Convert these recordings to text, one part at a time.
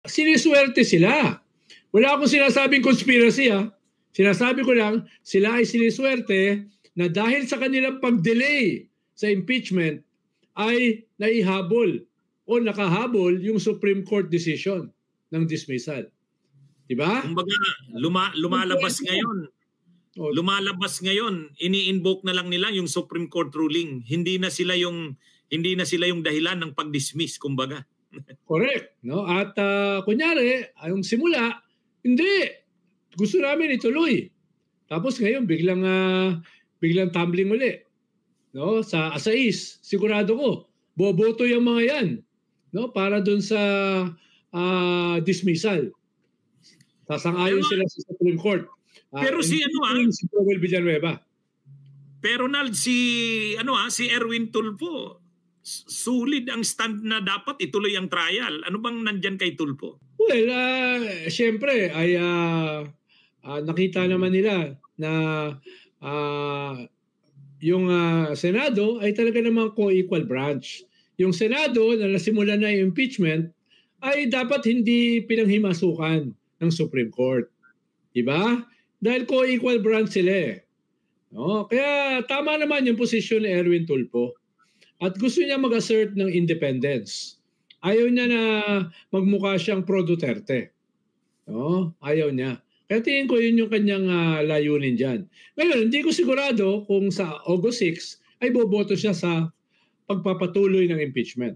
siniswerte sila. Wala akong sinasabing conspiracy ha. Sinasabi ko lang, sila ay siniswerte na dahil sa kanilang pag-delay sa impeachment ay naihabol o nakahabol yung Supreme Court decision ng dismissal. Diba? Kumbaga, lumalabas ngayon, ini-invoke na lang nila yung Supreme Court ruling. Hindi na sila yung dahilan ng pag-dismiss, kumbaga. Correct, no? At kunyari, yung simula, hindi. Gusto namin ituloy. Tapos ngayon biglang tumbling uli. No? Sa asais, sigurado ko, boboto yung mga 'yan, no? Para doon sa dismissal. Sasang-ayon sila sa Supreme Court. Pero si Joel Villanueva. Pero si Erwin Tulfo, sulit ang stand na dapat ituloy ang trial. Ano bang nandyan kay Tulfo? Well, syempre ay nakita naman nila na yung Senado ay talaga namang co-equal branch. Yung Senado na nasimulan na yung impeachment ay dapat hindi pinanghimasukan ng Supreme Court. Diba? Dahil co-equal branch sila eh. No? Kaya tama naman yung posisyon ni Erwin Tulfo. At gusto niya mag-assert ng independence. Ayaw niya na magmukha siyang pro-Duterte. No? Ayaw niya. Kaya tingin ko yun yung kanyang layunin dyan. Ngayon, hindi ko sigurado kung sa August 6 ay boboto siya sa pagpapatuloy ng impeachment.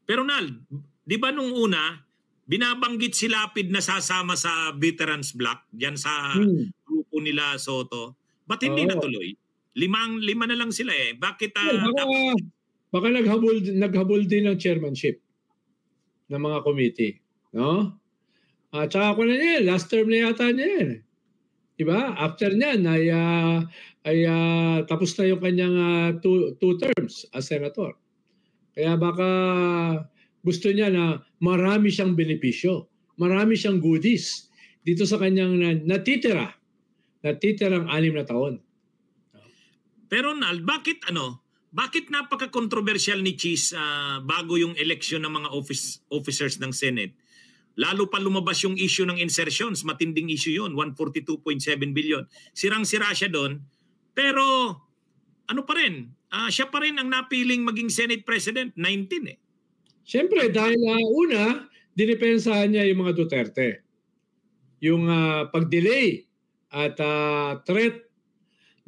Pero Nal, di ba nung una, binabanggit si Lapid na sasama sa Veterans Bloc dyan sa grupo nila Soto. Ba't hindi natuloy? Lima na lang sila eh. Bakit? Baka naghabol din ng chairmanship ng mga committee. No? At saka ako na niya, last term na yata niya yan. Diba? After niyan ay tapos na yung kanyang two terms as senator. Kaya baka gusto niya na marami siyang benepisyo, marami siyang goodies dito sa kanyang natitirang 6 na taon. Pero Nal, bakit napaka-controversial ni Cheese bago yung election ng mga officers ng Senate? Lalo pa lumabas yung issue ng insertions, matinding issue yun, 142.7 billion. Sirang-sira siya doon, pero ano pa rin, siya pa rin ang napiling maging Senate President, 19 eh. Siyempre, dahil una, dinipensahan niya yung mga Duterte. Yung pag-delay at threat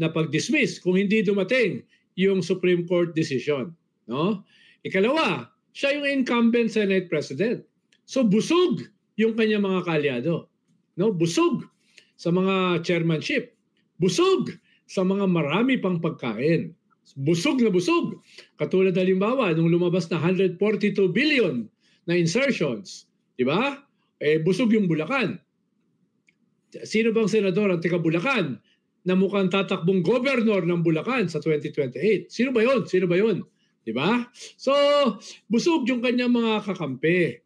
na pag-dismiss kung hindi dumating yung Supreme Court decision. No? Ikalawa, siya yung incumbent Senate President. So busog yung kanyang mga kalyado. No? Busog sa mga chairmanship. Busog sa mga marami pang pagkain. Busog na busog. Katulad halimbawa, nung lumabas na 142 billion na insertions. Diba? Busog yung Bulacan. Sino bang senador ang taga Bulacan na mukhang tatakbong governor ng Bulacan sa 2028? Sino ba yun? Diba? So, busog yung kanyang mga kakampi.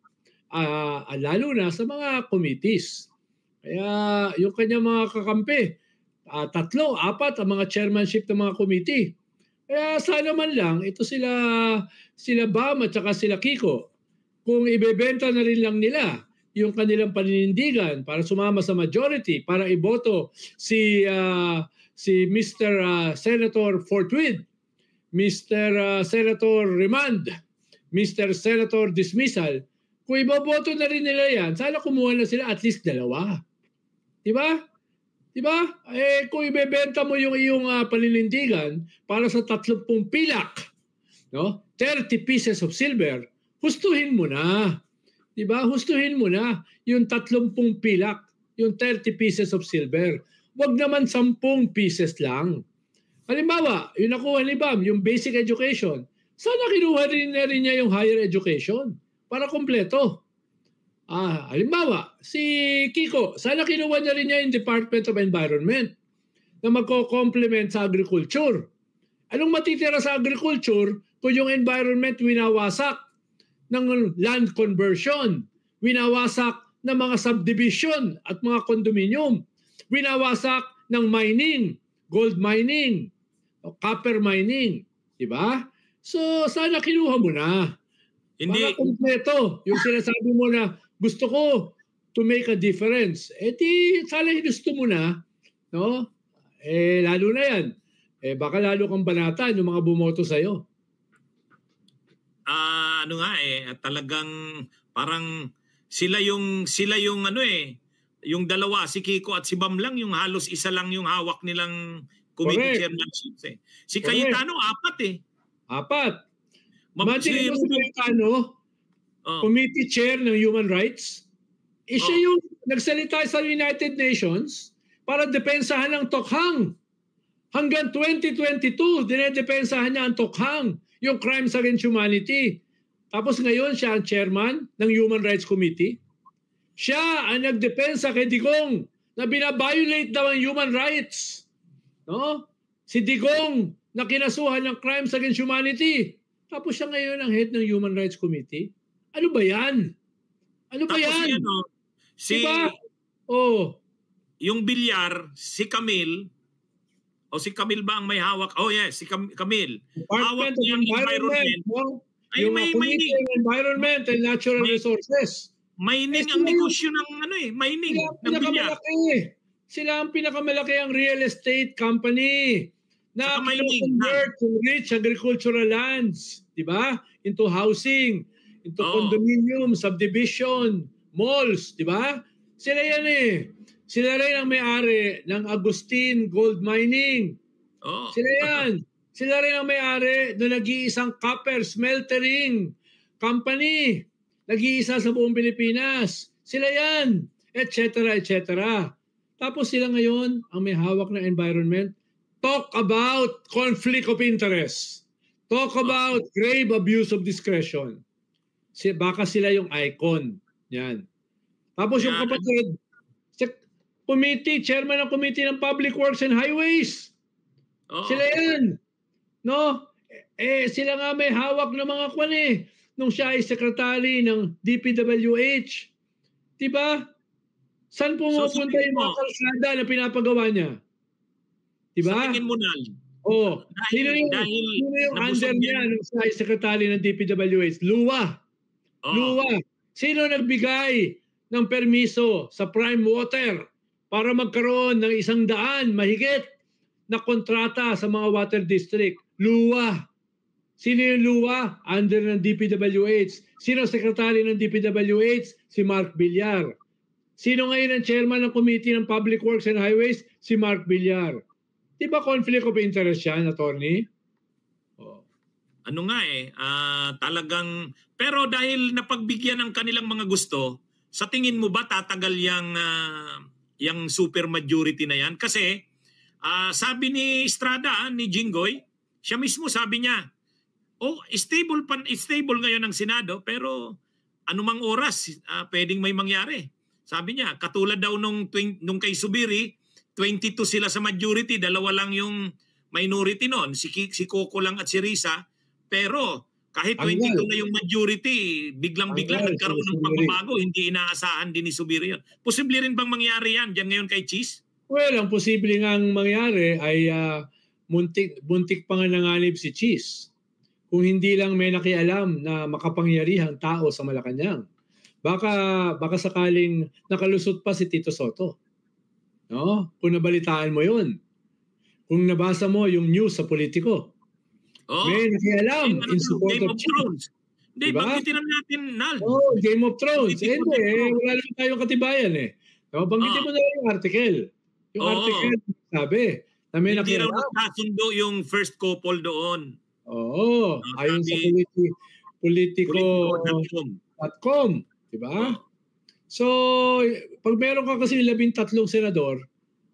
Lalo na sa mga committees. Kaya yung kanyang mga kakampi, 3, 4 ang mga chairmanship ng mga committee. Kaya sana man lang, ito sila Bam at saka sila Kiko, kung ibebenta na rin lang nila yung kanilang paninindigan para sumama sa majority, para iboto si Mr. Senator Fortwith, Mr. Senator Remand, Mr. Senator Dismissal, kung iboboto na rin nila yan, sana kumuha na sila at least 2. Diba? Diba? Kung ibebenta mo yung iyong paninindigan para sa 30 pilak, no? 30 pieces of silver, hustuhin mo na. Diba? Hustuhin mo na yung 30 pilak, yung 30 pieces of silver. Wag naman 10 pieces lang. Halimbawa, yung nakuha ni Bam, yung basic education, sana kinuha rin niya yung higher education para kompleto. Halimbawa, si Kiko, sana kinuha niya rin niya yung Department of Environment na magko-complement sa agriculture. Anong matitira sa agriculture kung yung environment winawasak ng land conversion, winawasak ng mga subdivision at mga condominium, winawasak ng mining, gold mining, copper mining, di ba? So sana kinuha mo na. Hindi, Para kumpleto. Yung sinasabi mo na gusto ko to make a difference. Eh di, sana gusto mo na. No? Eh, lalo na yan. Eh, baka lalo kang banatan yung mga bumoto sa'yo. ano nga talagang parang sila yung ano yung dalawa, si Kiko at si Bam lang, yung halos isa lang yung hawak nilang committee Correct. chairmanship. Si Correct. Cayetano, 4 4. Si Imagine mo si Cayetano, committee chair ng human rights. Siya yung nagsalita sa United Nations para depensahan ng Tokhang. Hanggang 2022, dinedepensahan niya ang Tokhang, yung crimes against humanity. Tapos ngayon, siya ang chairman ng Human Rights Committee. Siya ang nagdepensa kay Digong na binabiolate daw ang human rights. No? Si Digong na kinasuhan ng crimes against humanity. Tapos siya ngayon ang head ng Human Rights Committee. Ano ba yan? Ano ba yan? Diba? Yung Bilyar, si Camille, si Camille ba ang may hawak? Si Camille. Department of Environment. Yung Committee on Environment and Natural Resources. Mining ang negosyo ng mining ng Bilyar. Sila ang pinakamalaki ang real estate company na convert to rich agricultural lands, di ba? Into housing, into condominium, subdivision, malls, di ba? Sila yan Sila rin ang may-ari ng Agustin Gold Mining. Sila yan. Sila rin ang may-ari ng nag-iisang copper smeltering company. Nag-iisa sa buong Pilipinas. Sila yan. Etc. Tapos sila ngayon ang may hawak ng environment. Talk about conflict of interest. Talk about grave abuse of discretion. Baka sila yung icon. Yan. Tapos yung kapatid, chairman ng Committee ng Public Works and Highways. Sila yan. No? Sila nga may hawak ng mga nung siya ay secretary ng DPWH. Diba? Saan pumupunta yung mga kalsada na pinapagawa niya? Diba? Sa tingin mo na. Sino yung under niya nung siya ay secretary ng DPWH? Luwa. Sino nagbigay ng permiso sa Prime Water para magkaroon ng 100 mahigit na kontrata sa mga water district? Luwa. Sino yung Luwa? Under ng DPWH. Sino secretary ng DPWH? Si Mark Villar. Sino ngayon ang chairman ng Committee ng Public Works and Highways? Si Mark Villar. Di ba conflict of interest yan, attorney? Ano nga talagang, pero dahil napagbigyan ng kanilang mga gusto, sa tingin mo ba tatagal yung super majority na yan? Kasi sabi ni Estrada, ni Jinggoy, siya mismo sabi niya, stable ngayon ang Senado, pero anumang oras pwedeng may mangyari. Sabi niya, katulad daw nung kay Subiri, 22 sila sa majority, 2 lang yung minority noon, si Coco lang at si Risa, pero kahit 22 na yung majority, biglang-biglang nagkaroon ng pagbabago, hindi inaasahan din ni Subiri yun. Posible rin bang mangyari yan dyan ngayon kay Cheese? Well, ang posible nga mangyari ay buntik pa nga nanganib si Cheese. Kung hindi lang may nakialam na makapangyarihang tao sa Malacanang. Baka sakaling nakalusot pa si Tito Soto. No? Kung nabalitaan mo yun. Kung nabasa mo yung news sa Politico. May nakialam in support of Cheese. Hindi, banggitin natin, Nal. Game of Thrones. Wala naman tayong katibayan No? Banggitin mo na yung article. Yung article sabi na may nakialam. Hindi raw nagkasundo yung first couple doon. Ayon sa Politico.com. Diba? So, pag meron ka kasi 13 senador,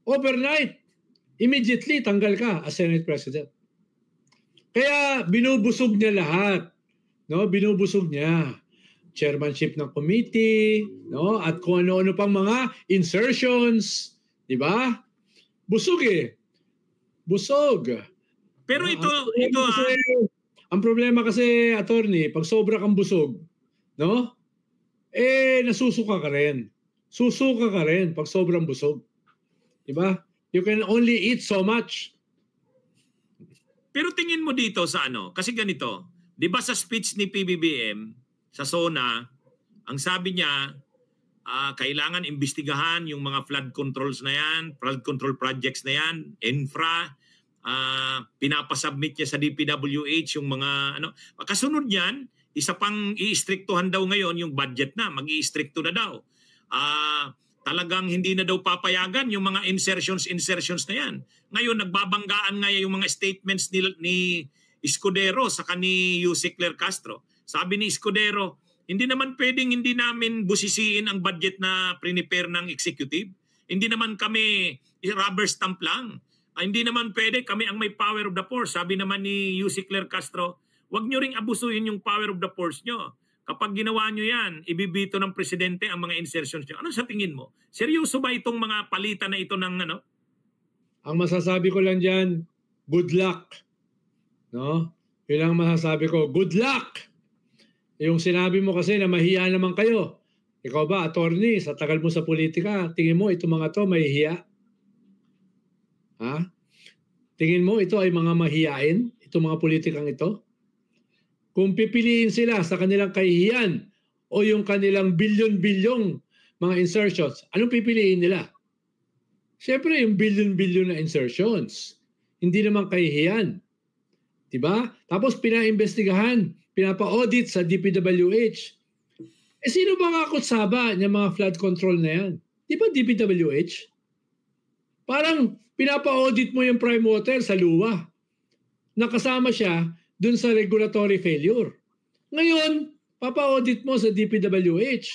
overnight, immediately tanggal ka as Senate President. Kaya binubusog niya lahat. No? Binubusog niya. Chairmanship ng committee, no? At kung ano-ano pang mga insertions. Diba? Busog Busog. Pero ang problema kasi, attorney, pag sobra kang busog, no? Nasusuka ka rin. Susuka ka rin pag sobrang busog. Diba? You can only eat so much. Pero tingin mo dito sa kasi ganito, 'di ba sa speech ni PBBM, sa SONA, ang sabi niya, kailangan imbestigahan yung mga flood controls na yan, flood control projects na yan, infra, pinapasubmit niya sa DPWH yung mga ano. Kasunod niyan, isa pang iistriktuhan daw ngayon yung budget na, mag-iistrikto na daw. Talagang hindi na daw papayagan yung mga insertions na yan. Ngayon, nagbabanggaan nga yung mga statements ni Escudero sa ni Yusek Claire Castro. Sabi ni Escudero, hindi naman pwedeng hindi namin busisiin ang budget na prepare ng executive. Hindi naman kami rubber stamp lang. Hindi naman pwede kami ang may power of the purse. Sabi naman ni Yusek Claire Castro, huwag nyo ring abusuhin yung power of the purse nyo. Kapag ginawa nyo yan, ibibito ng presidente ang mga insertions nyo. Ano sa tingin mo? Seryoso ba itong mga palitan na ito ng ano? Ang masasabi ko lang dyan, good luck. No? Yun ang masasabi ko, good luck! Yung sinabi mo kasi na mahiya naman kayo. Ikaw ba, attorney, sa tagal mo sa politika, tingin mo itong mga to mahihiya? Ha? Tingin mo ito ay mga mahiyain? Itong mga politikang ito? Kung pipiliin sila sa kanilang kahihiyan o yung kanilang bilyon-bilyong mga insertions, anong pipiliin nila? Siyempre, yung bilyon-bilyon na insertions. Hindi naman kahihiyan. Diba? Tapos pinaimbestigahan, pinapa-audit sa DPWH. Sino ba nga kutsaba ng mga flood control na yan? Di ba DPWH? Parang pinapa-audit mo yung prime water sa luwa. Nakasama siya dun sa regulatory failure. Ngayon, papa-audit mo sa DPWH.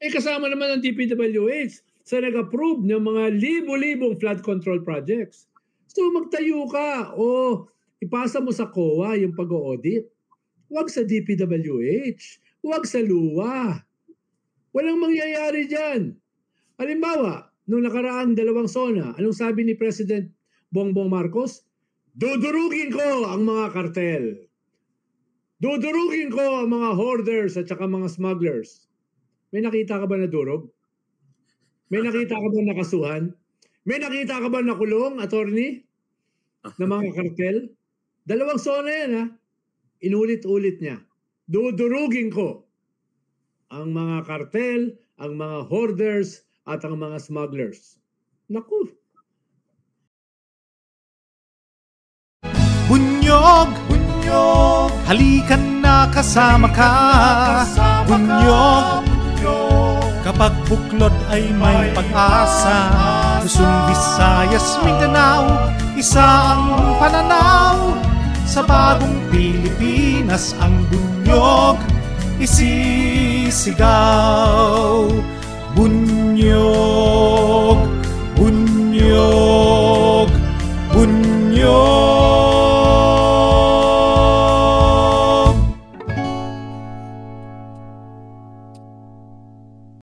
Kasama naman ang DPWH sa nag-approve ng mga libo-libong flood control projects. So magtayo ka o ipasa mo sa COA yung pag-audit. Huwag sa DPWH. Huwag sa luwa. Walang mangyayari dyan. Halimbawa, nung nakaraang 2 SONA, anong sabi ni President Bongbong Marcos? Dudurugin ko ang mga kartel. Dudurugin ko ang mga hoarders at saka mga smugglers. May nakita ka ba na durog? May nakita ka ba nakasuhan? May nakita ka ba nakulong, attorney? Na mga kartel? 2 SONA yan, ha? Inulit-ulit niya. Dudurugin ko ang mga kartel, ang mga hoarders, at ang mga smugglers. Naku! Bunyog! Bunyog! Halikan na kasama ka! Bunyog! Kapag buklod ay may pag-asa, Luzon, Visayas, Mindanao, isa ang pananaw. Sa bagong Pilipinas ang bunyog isisigaw.